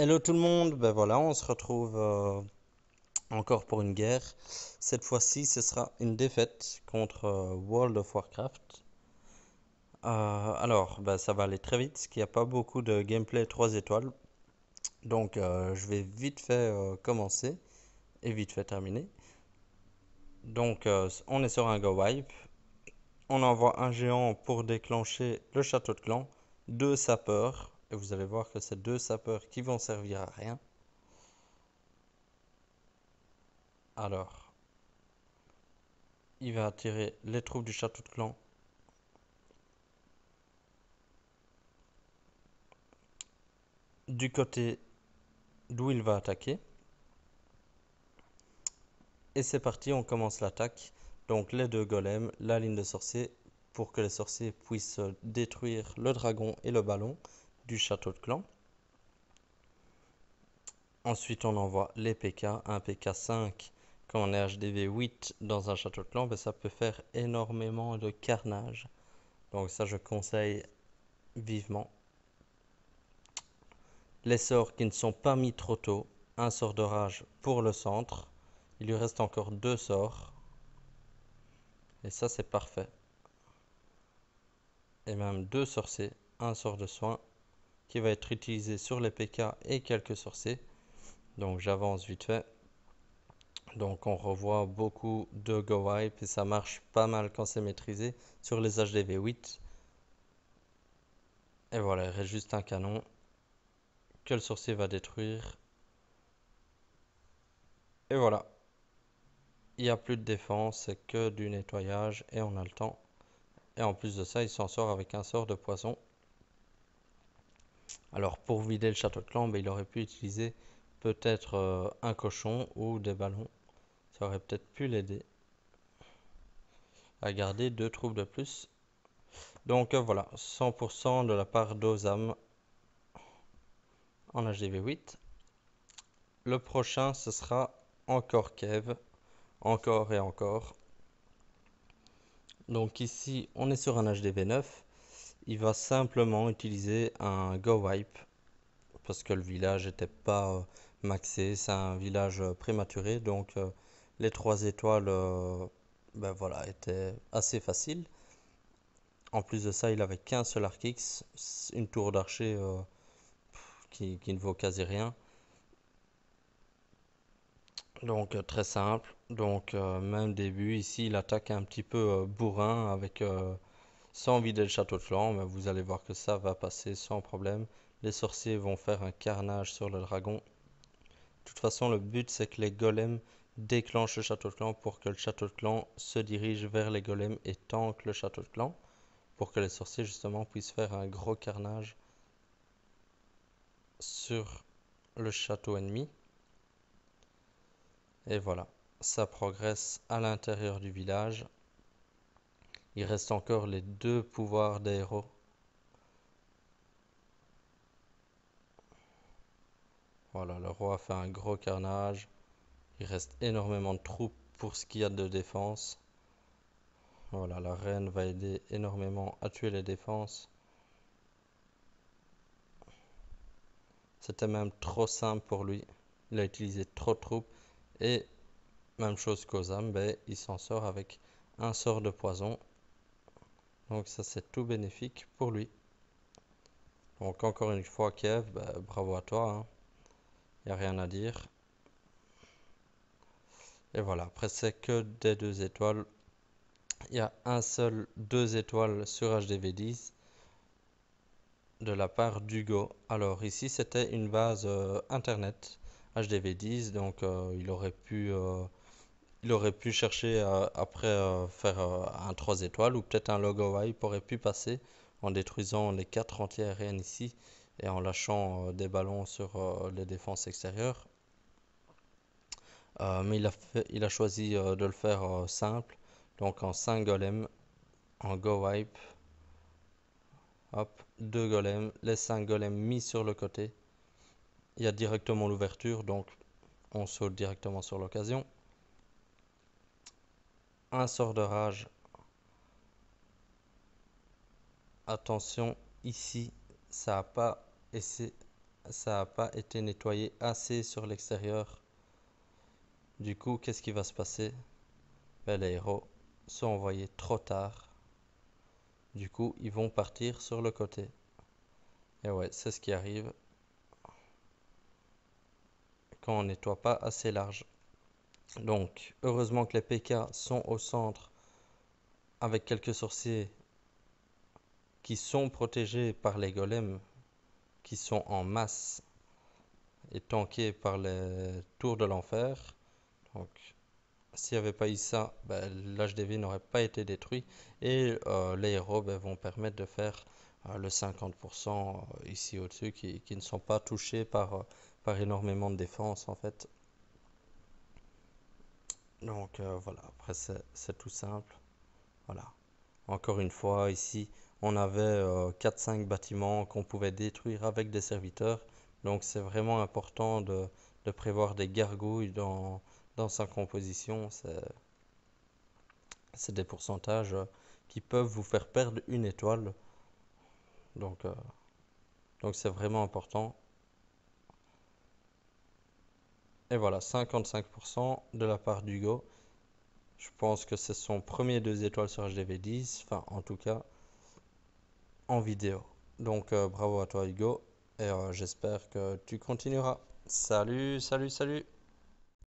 Hello tout le monde, ben voilà, on se retrouve encore pour une guerre. Cette fois-ci, ce sera une défaite contre World of Warcraft. Alors, ben, ça va aller très vite, parce qu'il n'y a pas beaucoup de gameplay 3 étoiles. Donc, je vais vite fait commencer et vite fait terminer. Donc, on est sur un go wipe. On envoie un géant pour déclencher le château de clan, deux sapeurs. Et vous allez voir que c'est deux sapeurs qui vont servir à rien. Alors, il va attirer les troupes du château de clan du côté d'où il va attaquer. Et c'est parti, on commence l'attaque. Donc les deux golems, la ligne de sorciers, pour que les sorciers puissent détruire le dragon et le ballon du château de clan. Ensuite, on envoie les PK, un PK 5. Quand on est HDV 8 dans un château de clan, ben ça peut faire énormément de carnage. Donc ça, je conseille vivement. Les sorts qui ne sont pas mis trop tôt, un sort de rage pour le centre. Il lui reste encore deux sorts. Et ça, c'est parfait. Et même deux sorciers, un sort de soin qui va être utilisé sur les PK et quelques sorciers. Donc j'avance vite fait. Donc on revoit beaucoup de go wipe et ça marche pas mal quand c'est maîtrisé sur les HDV 8. Et voilà, il reste juste un canon que le sorcier va détruire. Et voilà, il n'y a plus de défense, c'est que du nettoyage et on a le temps. Et en plus de ça, il s'en sort avec un sort de poison. Alors pour vider le château de clan, ben, il aurait pu utiliser peut-être un cochon ou des ballons. Ça aurait peut-être pu l'aider à garder deux troupes de plus. Donc voilà, 100% de la part d'Ozam en HDV 8. Le prochain, ce sera encore Kev, encore et encore. Donc ici, on est sur un HDV 9. Il va simplement utiliser un go wipe parce que le village n'était pas maxé. C'est un village prématuré, donc les 3 étoiles ben voilà, étaient assez faciles. En plus de ça, il avait qu'un seul arc X, une tour d'archer qui ne vaut quasi rien. Donc très simple. Donc même début, ici il attaque un petit peu bourrin avec sans vider le château de flanc, mais vous allez voir que ça va passer sans problème. Les sorciers vont faire un carnage sur le dragon. De toute façon, le but c'est que les golems déclenchent le château de clan pour que le château de clan se dirige vers les golems et tanque le château de clan. Pour que les sorciers justement puissent faire un gros carnage sur le château ennemi. Et voilà, ça progresse à l'intérieur du village. Il reste encore les deux pouvoirs des héros. Voilà, le roi fait un gros carnage. Il reste énormément de troupes pour ce qu'il y a de défense. Voilà, la reine va aider énormément à tuer les défenses. C'était même trop simple pour lui. Il a utilisé trop de troupes. Et même chose qu'Ozam, ben, il s'en sort avec un sort de poison. Donc ça c'est tout bénéfique pour lui. Donc encore une fois Kiev, ben, bravo à toi, hein. Il n'y a rien à dire. Et voilà, après c'est que des 2 étoiles. Il y a un seul 2 étoiles sur HDV 10 de la part d'Hugo. Alors ici c'était une base internet HDV 10, donc il aurait pu chercher après faire un 3 étoiles ou peut-être un logo wipe aurait pu passer en détruisant les 4 anti-aériennes ici et en lâchant des ballons sur les défenses extérieures. Mais il a choisi de le faire simple, donc en 5 golems, en go wipe, hop, 2 golems, les 5 golems mis sur le côté. Il y a directement l'ouverture, donc on saute directement sur l'occasion. Un sort de rage. Attention, ici, ça n'a pas ça n'a pas été nettoyé assez sur l'extérieur. Du coup, qu'est-ce qui va se passer? Ben, les héros sont envoyés trop tard. Du coup, ils vont partir sur le côté. Et ouais, c'est ce qui arrive quand on nettoie pas assez large. Donc, heureusement que les PK sont au centre avec quelques sorciers qui sont protégés par les golems qui sont en masse et tankés par les tours de l'enfer. Donc, s'il n'y avait pas eu ça, ben, l'HDV n'aurait pas été détruit et les héros ben, vont permettre de faire le 50% ici au-dessus qui ne sont pas touchés par énormément de défense en fait. Donc voilà, après c'est tout simple. Voilà. Encore une fois, ici, on avait 4-5 bâtiments qu'on pouvait détruire avec des serviteurs. Donc c'est vraiment important de prévoir des gargouilles dans sa composition. C'est des pourcentages qui peuvent vous faire perdre une étoile. Donc euh, donc c'est vraiment important. Et voilà, 55% de la part d'Hugo. Je pense que c'est son premier 2 étoiles sur HDV10. Enfin, en tout cas, en vidéo. Donc bravo à toi Hugo et j'espère que tu continueras. Salut, salut, salut.